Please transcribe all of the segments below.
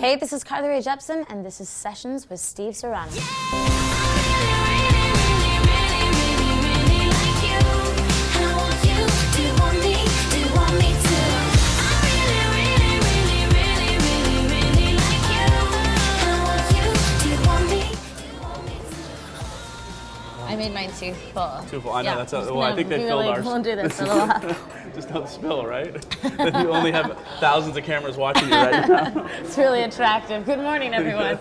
Hey, this is Rae Jepsen, and this is Sessions with Steve Serrano. I made mine too full. Too full. I know, yeah, that's well, I think they filled ours. We'll do this for a while. Just don't spill, right? You only have thousands of cameras watching you right now. It's really attractive. Good morning, everyone.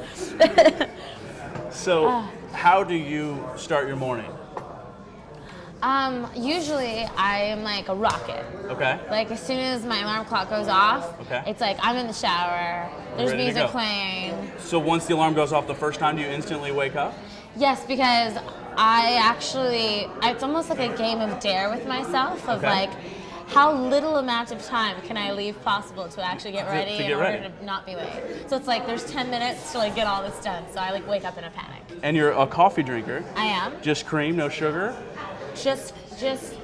So, how do you start your morning? Usually I am like a rocket. Okay. Like as soon as my alarm clock goes off, it's like I'm in the shower, there's Ready to music go. playing. So once the alarm goes off the first time, do you instantly wake up? Yes, because it's almost like a game of dare with myself of like, how little amount of time can I leave possible to actually get ready in order to not be late? So it's like there's 10 minutes to like get all this done. So I like wake up in a panic. And you're a coffee drinker? I am. Just cream, no sugar? Just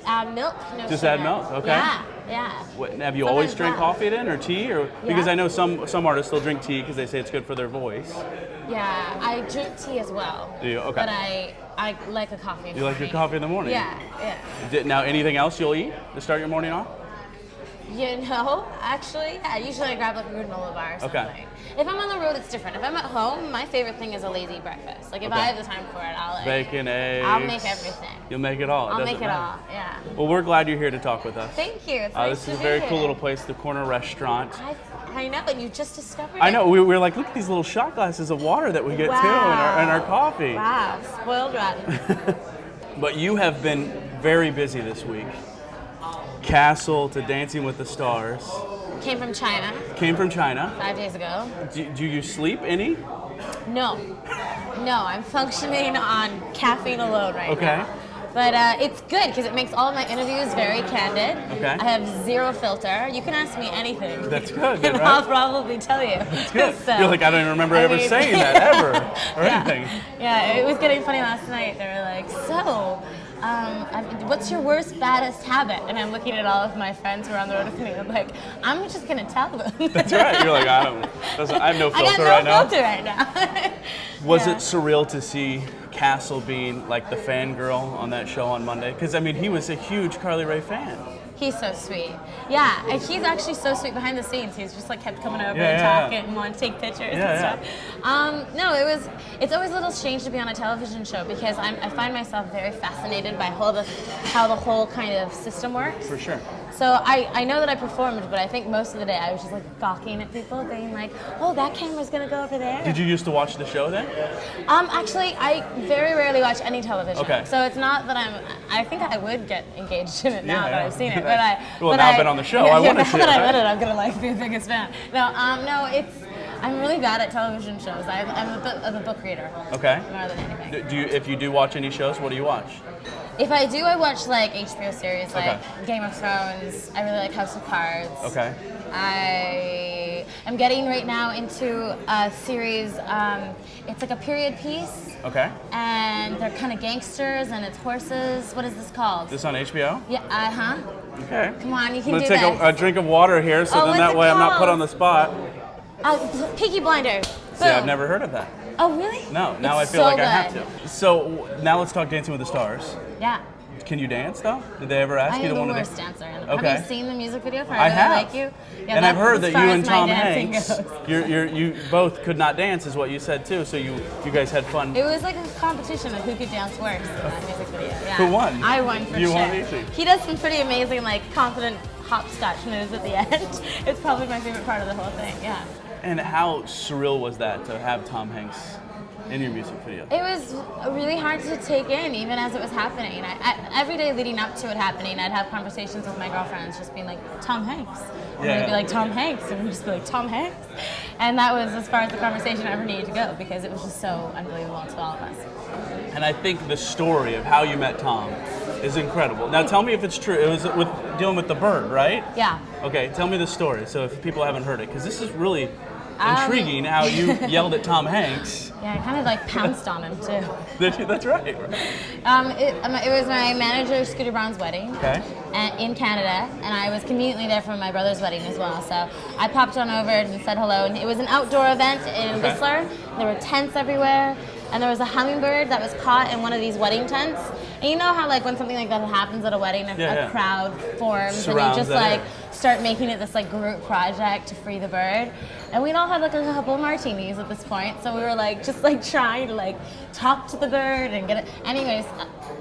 add milk, no Just sugar. add milk, okay. Yeah. What, have you always drank coffee then, or tea? Or because Yeah. I know some artists still drink tea because they say it's good for their voice. Yeah, I drink tea as well. Do you? Okay. But I like a coffee in the You like your coffee in the morning? Yeah. Now, anything else you'll eat to start your morning off? You know, actually, yeah, usually I grab like a granola bar or something. Okay. If I'm on the road, it's different. If I'm at home, my favorite thing is a lazy breakfast. Like if I have the time for it, I'll bacon, eggs. I'll make everything. You'll make it all. I'll make it all, yeah. Well, we're glad you're here to talk with us. Thank you. It's nice this to is a be very here. cool little place, the Corner Restaurant. I know, and you just discovered it. I know. We were like, look at these little shot glasses of water that we get too in our coffee. Wow, spoiled rotten. But you have been very busy this week. Castle to Dancing with the Stars. Came from China. Came from China. 5 days ago. Do you sleep any? No, I'm functioning on caffeine alone right now. But it's good because it makes all of my interviews very candid. Okay. I have zero filter. You can ask me anything. That's good, and right? I'll probably tell you. That's good. So, You're like, I don't even remember ever saying that ever or anything. Yeah, it was getting funny last night. They were like, so, what's your worst, baddest habit? And I'm looking at all of my friends who are on the road with me. I'm like, I'm just gonna tell them. That's right. You're like, I have no filter I got no filter right now. Was it surreal to see Castle being like the fangirl on that show on Monday? Because I mean, he was a huge Carly Rae fan. He's so sweet. Yeah, and he's actually so sweet behind the scenes. He's just like kept coming over and talking and wanting to take pictures and stuff. No, it's always a little strange to be on a television show because I find myself very fascinated by how the whole kind of system works. For sure. So I know that I performed, but I think most of the day I was just like gawking at people, being like, "Oh, that camera's gonna go over there." Did you used to watch the show then? Actually, I very rarely watch any television. Okay. So it's not that I think I would get engaged in it now that I've seen it, but Well, now I've been on the show. I want to see it. Now that I'm in it, I'm gonna like be the biggest fan. No, I'm really bad at television shows. I'm a bit of a book reader. Okay. More than anything. If you do watch any shows, what do you watch? If I do, I watch like HBO series like Game of Thrones. I really like House of Cards. Okay. I am getting right now into a series. It's like a period piece. Okay. And they're kind of gangsters and it's horses. What is this called? This on HBO? Yeah. Okay. Come on, you can I'm do gonna take a drink of water here, so then that way I'm not put on the spot. Peaky Blinders. See, I've never heard of that. Oh, really? No, now I feel like I have to. So now let's talk Dancing with the Stars. Yeah. Can you dance though? Did they ever ask you to want to dance? I am the worst dancer. Okay. Have you seen the music video for I have. Like You? Yeah, and I've heard that you and Tom Hanks, goes. you both could not dance, is what you said too. So you guys had fun. It was like a competition of who could dance worse in that music video. Yeah. Who won? I won for sure. You won easy. He does some pretty amazing, like confident hopscotch moves at the end. It's probably my favorite part of the whole thing. Yeah. And how surreal was that to have Tom Hanks in your music video? It was really hard to take in, even as it was happening. Every day leading up to it happening, I'd have conversations with my girlfriends, just being like, Tom Hanks. And they'd be like, Tom Hanks. And we'd just be like, Tom Hanks. And that was as far as the conversation ever needed to go, because it was just so unbelievable to all of us. And I think the story of how you met Tom is incredible. Now tell me if it's true. It was dealing with the bird, right? Yeah. Okay, tell me the story, so if people haven't heard it, because this is really intriguing how you yelled at Tom Hanks. Yeah, I kind of like pounced on him too. That's right. It was my manager Scooter Braun's wedding in Canada, and I was conveniently there for my brother's wedding as well. So I popped on over and said hello, and it was an outdoor event in Whistler. There were tents everywhere, and there was a hummingbird that was caught in one of these wedding tents. And you know how like when something like that happens at a wedding, a crowd forms, surrounds, and you just start making it this like group project to free the bird. And we'd all had like a couple of martinis at this point, so we were like just like trying to like talk to the bird and get it. Anyways,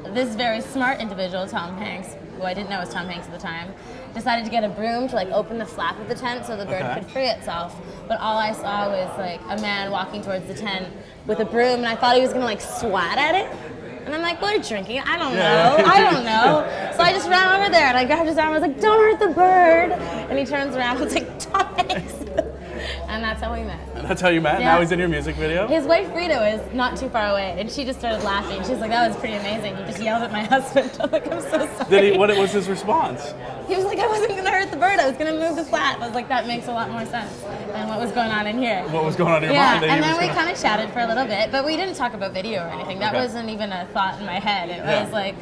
this very smart individual, Tom Hanks, who I didn't know was Tom Hanks at the time, decided to get a broom to like open the flap of the tent so the bird could free itself. But all I saw was like a man walking towards the tent with a broom, and I thought he was gonna like swat at it. And I'm like, we're drinking. I don't know. So I just ran over there and I grabbed his arm. I was like, don't hurt the bird. And he turns around and was like, Tom Hanks. And that's how we met. And that's how you met? Yeah. Now he's in your music video? His wife Rita is not too far away, and she just started laughing. She's like, that was pretty amazing. You just yelled at my husband. I'm like, I'm so sorry. What was his response? He was like, I wasn't going to hurt the bird. I was going to move the flat. I was like, that makes a lot more sense than what was going on in here. What was going on in your mind? Yeah, and then we kind of chatted for a little bit, but we didn't talk about video or anything. That wasn't even a thought in my head. It was like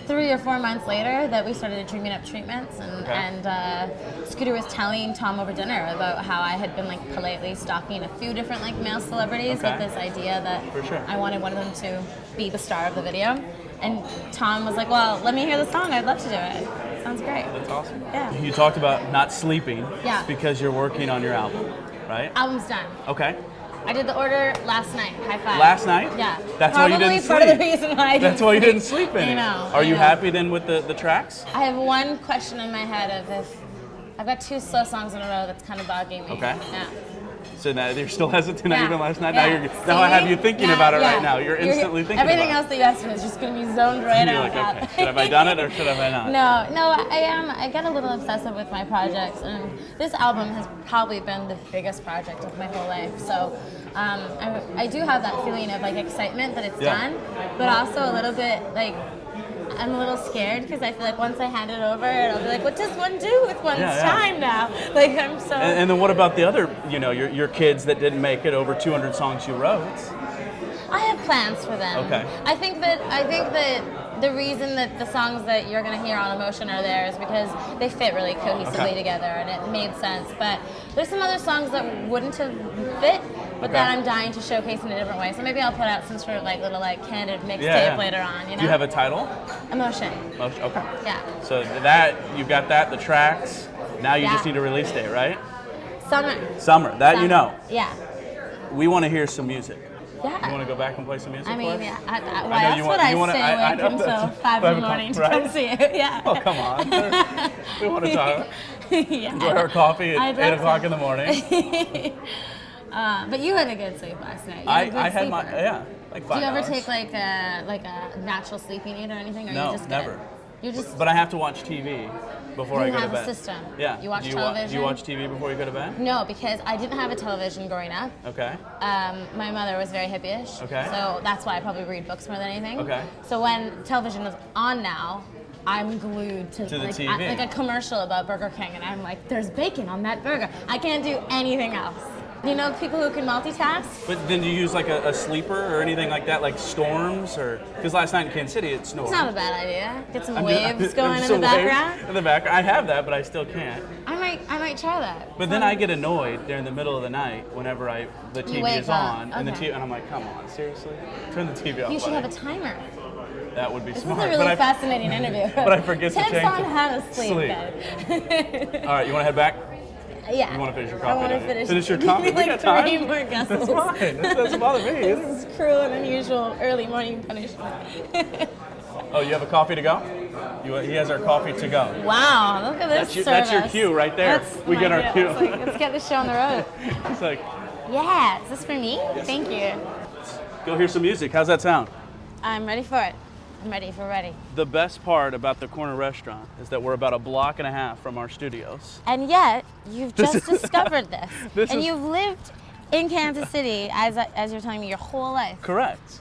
3 or 4 months later that we started dreaming up treatments, and Scooter was telling Tom over dinner about how I had been like politely stalking a few different like male celebrities with this idea that I wanted one of them to be the star of the video. And Tom was like, well, let me hear the song. I'd love to do it. Sounds great. That's awesome. Yeah. You talked about not sleeping. Yeah. It's because you're working on your album, right? Album's done. Okay. I did the order last night. High five. Last night? Yeah. That's why you didn't sleep. Probably part of the reason why I didn't That's why you didn't sleep any. I know. Are you happy then with the tracks? I have one question in my head of if I've got 2 slow songs in a row that's kind of bugging me. Okay. Yeah. So now you're still hesitant even last night? Yeah. Now I have you thinking about it right now. You're instantly thinking everything about else that you asked me is just going to be zoned right You're out. like, okay, have I done it or should have I not? No, I am. I get a little obsessive with my projects, and this album has probably been the biggest project of my whole life. So I do have that feeling of like excitement that it's done, but also a little bit like I'm a little scared because I feel like once I hand it over, I'll be like, what does one do with one's time now? Like I'm so. And then what about the other, your kids that didn't make it, over 200 songs you wrote? I have plans for them. Okay. I think that the reason that the songs that you're going to hear on Emotion are there is because they fit really cohesively together and it made sense. But there's some other songs that wouldn't have fit, but that I'm dying to showcase in a different way. So maybe I'll put out some sort of like little like candid mixtape later on. You know? Do you have a title? Emotion. Okay. Yeah. So you've got the tracks. Now you just need a release date, right? Summer. That you know. Yeah. We want to hear some music. Yeah. You want to go back and play some music? I mean, for us? why else would I stay awake until 5 in the morning to come see you? Yeah. Oh, come on. We want to talk. Yeah. Enjoy our coffee at 8 o'clock in the morning. But you had a good sleep last night. I had my, like 5 hours. Do you ever take like a natural sleeping aid or anything? Or No, you just never. But I have to watch TV before I go to bed. You have a system. Yeah. You watch television? Do you watch TV before you go to bed? No, because I didn't have a television growing up. Okay. My mother was very hippie-ish. Okay. So that's why I probably read books more than anything. Okay. So when television is on now, I'm glued to the like, TV. like a commercial about Burger King, and I'm like, there's bacon on that burger. I can't do anything else. You know people who can multitask? But then do you use like a sleeper or anything like that, like storms? Because last night in Kansas City it snowed. It's not a bad idea. Get some waves going in the background. In the background. I have that, but I still can't. I might try that. But then I get annoyed during the middle of the night whenever the TV is on, and and I'm like, come on, seriously? Turn the TV off. You should have a timer. That would be smart. This is a really fascinating interview. But I forget to change Tips on how to sleep. All right, you want to head back? Yeah. You want to finish your coffee? I want to finish your coffee. Like we got time. 3 more guzzles. That's fine. That doesn't bother me. This is cruel and unusual early morning punishment. Oh, you have a coffee to go? He has our coffee to go. Wow, look at this That's your cue right there. We get our cue. Like, let's get this show on the road. It's like, yeah, is this for me? Yes. Thank you. Go hear some music. How's that sound? I'm ready for it. I'm ready for ready. The best part about the corner restaurant is that we're about a block and a half from our studios. And yet, you've just discovered this. And you've lived in Kansas City, as you're telling me, your whole life. Correct.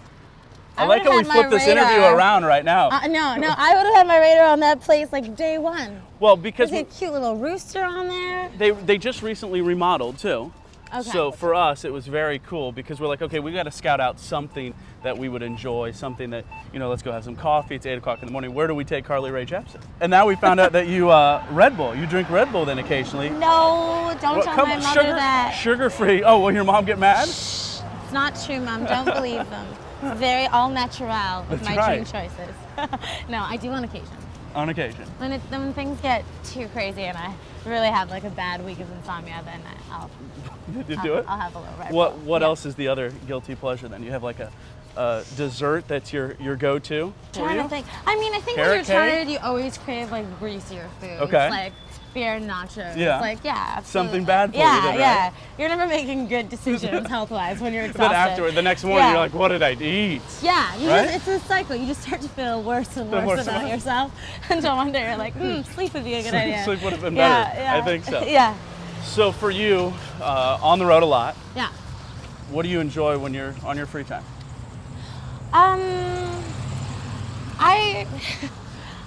I like how we flipped this interview around right now. No, I would have had my radar on that place like day one. Well, because there's a cute little rooster on there. They just recently remodeled too. Okay. So for us, it was very cool because we're like, okay, we got to scout out something that we would enjoy, something that, let's go have some coffee. It's 8 o'clock in the morning. Where do we take Rae Jepsen? And now we found out that you Red Bull. You drink Red Bull then occasionally. No, don't tell my mother that. Sugar-free. Oh, will your mom get mad? Shh, it's not true, Mom. Don't believe them. Very all natural with my drink choices. No, I do on occasion. On occasion. When things get too crazy and I really have like a bad week of insomnia, then I'll do it. I'll have a little Red Bull. What else is the other guilty pleasure then? You have like a dessert that's your go-to? Trying to think. I mean, I think when you're tired, you always crave like greasier food. Okay. It's like beer and nachos. Yeah. It's like, yeah, absolutely. Something bad for you then, right? Yeah. You're never making good decisions health-wise when you're exhausted. Then afterward, the next morning, you're like, what did I eat? Yeah, right? It's a cycle. You just start to feel worse and worse about yourself until one day you're like, sleep would be a good idea. Sleep would have been better. Yeah. I think so. Yeah. So for you, on the road a lot. Yeah. What do you enjoy when you're on your free time?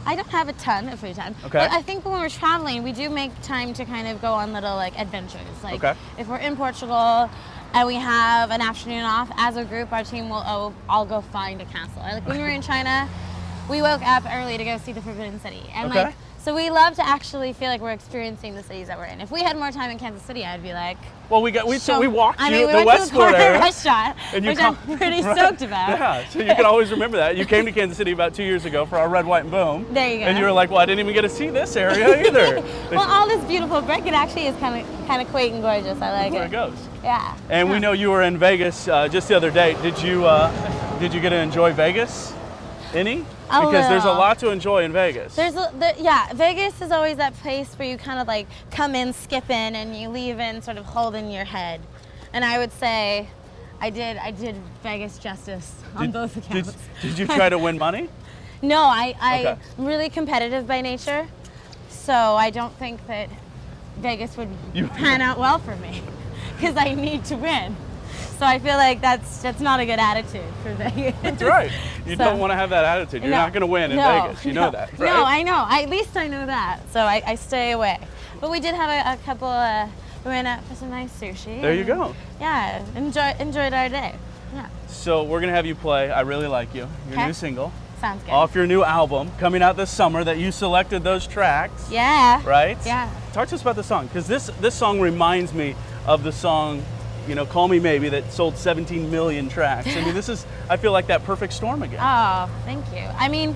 I don't have a ton of free time. Okay. But I think when we're traveling, we do make time to kind of go on little like adventures. Like if we're in Portugal and we have an afternoon off, as a group, our team will all go find a castle. Like when we were in China, we woke up early to go see the Forbidden City. And so we love to actually feel like we're experiencing the cities that we're in. If we had more time in Kansas City, I'd be like, well, we walked you the the Westport area restaurant, which I'm pretty stoked about. Yeah, so you can always remember that. You came to Kansas City about 2 years ago for our Red, White, and Boom. There you go. And you were like, well, I didn't even get to see this area either. Well, all this beautiful brick, it actually is kind of quaint and gorgeous. I like it. There it goes. Yeah. And we know you were in Vegas just the other day. Did you get to enjoy Vegas? Any? Because there's a lot to enjoy in Vegas. Vegas is always that place where you kind of like come in, skip in, and you leave in sort of holding your head. And I would say I did Vegas justice on both accounts. Did you try to win money? No, I'm really competitive by nature, so I don't think that Vegas would pan out well for me because I need to win. So I feel like that's not a good attitude for Vegas. That's right. You don't want to have that attitude. You're not going to win in Vegas. You know that, right? No, I know. At least I know that. So I stay away. But we did have a couple. We went out for some nice sushi. There you go. Yeah, enjoyed our day. Yeah. So we're going to have you play I Really Like You, your new single. Sounds good. Off your new album, coming out this summer that you selected those tracks. Yeah. Right? Yeah. Talk to us about the song, because this song reminds me of the song, Call Me Maybe, that sold 17 million tracks. I mean, I feel like that perfect storm again. Oh, thank you. I mean,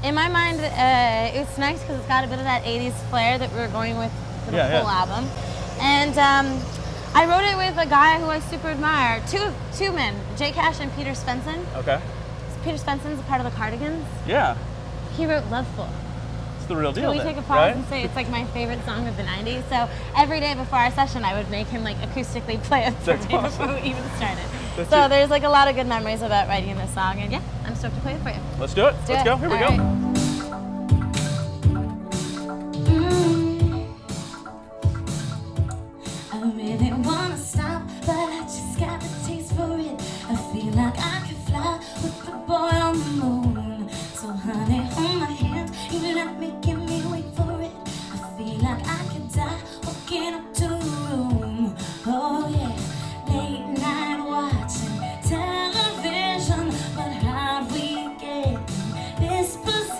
in my mind, it's nice because it's got a bit of that 80s flair that we were going with for the full album. And I wrote it with a guy who I super admire. Two men, Jay Cash and Peter Svensson. Okay. Peter Svenson's a part of the Cardigans. Yeah. He wrote Loveful. It's the real deal. Can we take a pause and say it's like my favorite song of the 90s? So every day before our session, I would make him like acoustically play it for me before we even started. So there's like a lot of good memories about writing this song, and I'm stoked to play it for you. Let's do it. Let's go. Here we go. I really wanna stop, but I just got the taste for it. I feel like I could fly with the boy on the moon. So honey, hold my hand, you let me, give me, wait for it. I feel like I could die walking up to the room. Oh yeah, late night watching television, but how'd we get in this position?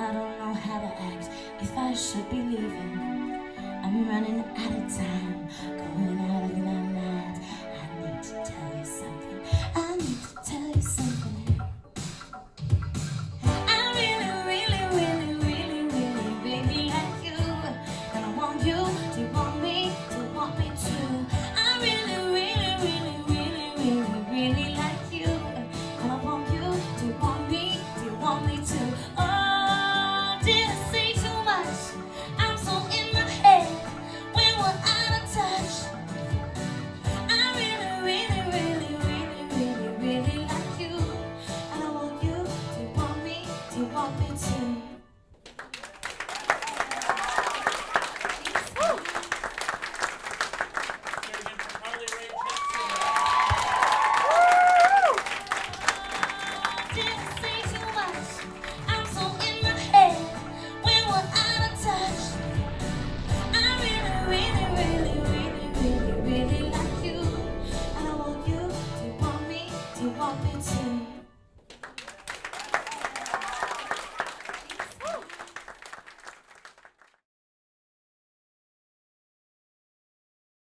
I don't know how to act, if I should be leaving. I'm running out of time, going out of my mind. I need to tell you something, I need to tell you something. I really, really, really, really, really, really like you. And I want you to want me too. I really, really, really, really, really, really like you. And I want you to want me too. Oh, dear.